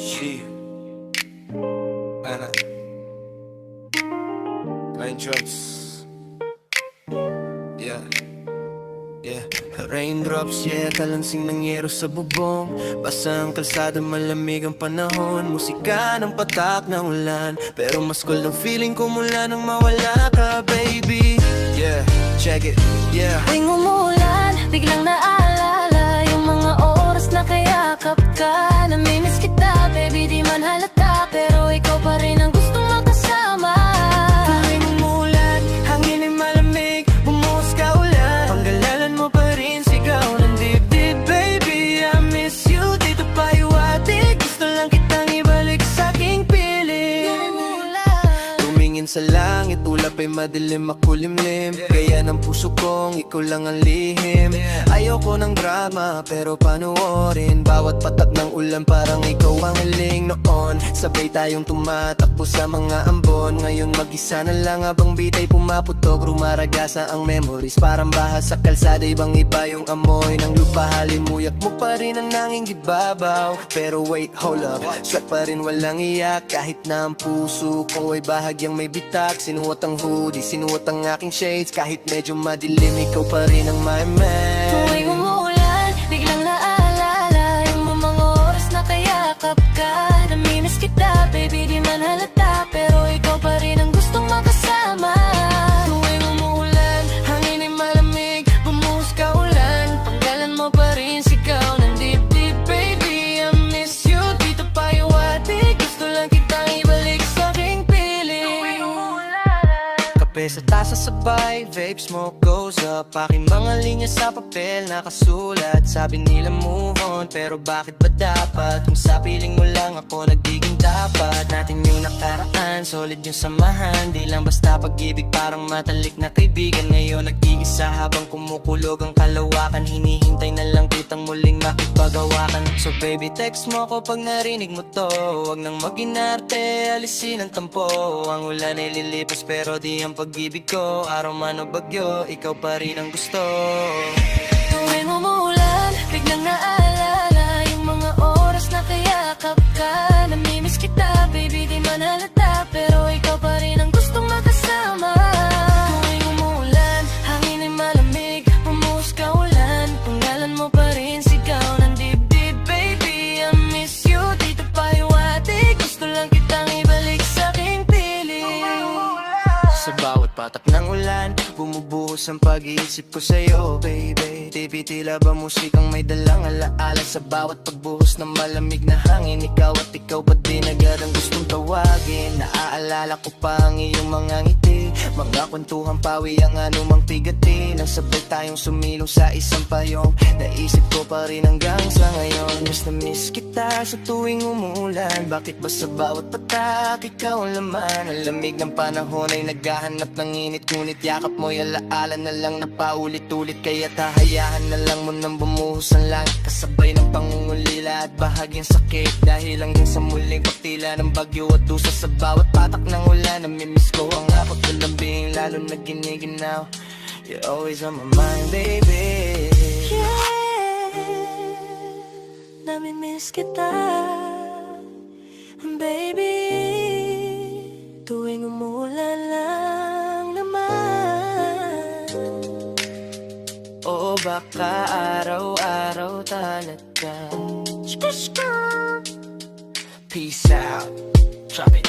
She Ana Raindrops. Yeah. Raindrops, yeah, kalansing ng yero sa bubong. Basa ang kalsada, malamig ang panahon. Musika ng patak ng ulan, pero mas cool ang feeling ko mula nang mawala ka, baby. Yeah, check it, yeah. Tuwing umuulan, biglang naalala yung mga oras na kayakap ka. Namimiss kita, baby, di man halata, pero ikaw pa rin ang gustong makasama. Tuwing umuulan, hangin ay malamig, bumuhos ka ulan. Panggalanan mo pa rin, sigaw ng dibdib, baby, I miss you. Dito pa iwatig, gusto lang kitang ibalik sa aking piling. Tumingin sa langit, ulap ay madilim, makulimlim. Gaya ng puso kong ikaw lang ang lihim. Ayoko ng drama, pero panoorin bawat patak ng ulan, parang ikaw ang hiling noon. Sabay tayong tumatakbo sa mga ambon. Ngayon mag-isa na lang habang bitay pumaputok. Rumaragasa ang memories, parang baha sa kalsada. Ibang iba yung amoy ng lupa, halimuyak mo pa rin ang nanging ibabaw. Pero wait, hold up, sweat pa rin walang iyak. Kahit na ang puso ko ay bahagyang may bitak. Sinuot ang hoodie, sinuot ang aking shades. Kahit medyo madilim, ikaw pa rin ang my man. Tuwing umuulan, biglang naalala yung mga oras na kayakap ka. Namimiss kita, baby, di man halata, pero ikaw pa rin ang gustong makasama. Tuwing umuulan, hangin ay malamig, bumuhos ka ulan. Panggalan mo pa rin, sigaw ng dibdib, baby, I miss you. Dito pa iwatig, gusto lang kitang ibalik sa aking piling. Kape sa tasa sabay, vape smoke goes up. Aking mga linya sa papel nakasulat. Sabi nila move on, pero bakit ba dapat? Kung sa piling mo lang ako nagiging dapat. Natin yung nakaraan, solid yung samahan. Di lang basta pag-ibig, parang matalik na kaibigan. Ngayon nag-iisa habang kumukulog ang kalawakan. Hinihintay na lang kitang muling makipagawakan. So baby, text mo ako pag narinig mo to. Huwag nang mag-inarte, alisin ang tampo. Ang ulan ay lilipas pero di ang pag-ibig ko. Araw man o bagyo, ikaw pa rin ang gusto. Tuwing umuulan, biglang naalala yung mga oras na kayakap ka. Namimiss kita, baby, di man halata, pero ikaw pa rin ang gustong makasama. Tuwing umuulan, hangin ay malamig, bumuhos ka ulan. Panggalan mo pa rin, sigaw ng dibdib, baby, I miss you. Dito pa iwatig, gusto lang kitang ibalik sa aking piling. Sa bawat patak ng ulan, bumubuhos ang pag-iisip ko sa'yo, baby. Tila ba musikang may dalang alaala. Sa bawat pagbuhos ng malamig na hangin, ikaw at ikaw pa din agad ang gustong tawagin. Naaalala ko pa ang iyong mga ngiti, mga kwentuhan, pawi ang anumang pigati. Nang sabay tayong sumilong sa isang payong, naisip ko pa rin hanggang sa ngayon. Miss na miss kita sa tuwing umuulan. Bakit ba sa bawat patak ikaw ang laman? Ang lamig ng panahon ay naghahanap ng init, ngunit yakap mo'y alaala na lang na paulit-ulit. Kaya tahayaan na lang mo nang bumuhos ang langit, kasabay ng pangungulila at bahagyang sakit. Dahil hanggang sa muling pagtila ng bagyo at dusa sa bawat patak ng ulan. Namimiss ko ang akot ng lambing, lalo na giniginaw. You're always on my mind, baby. Yeah, namimiss kita, baby. Tuwing umuulan lang naman. O baka araw-araw talaga. Peace out. Drop it.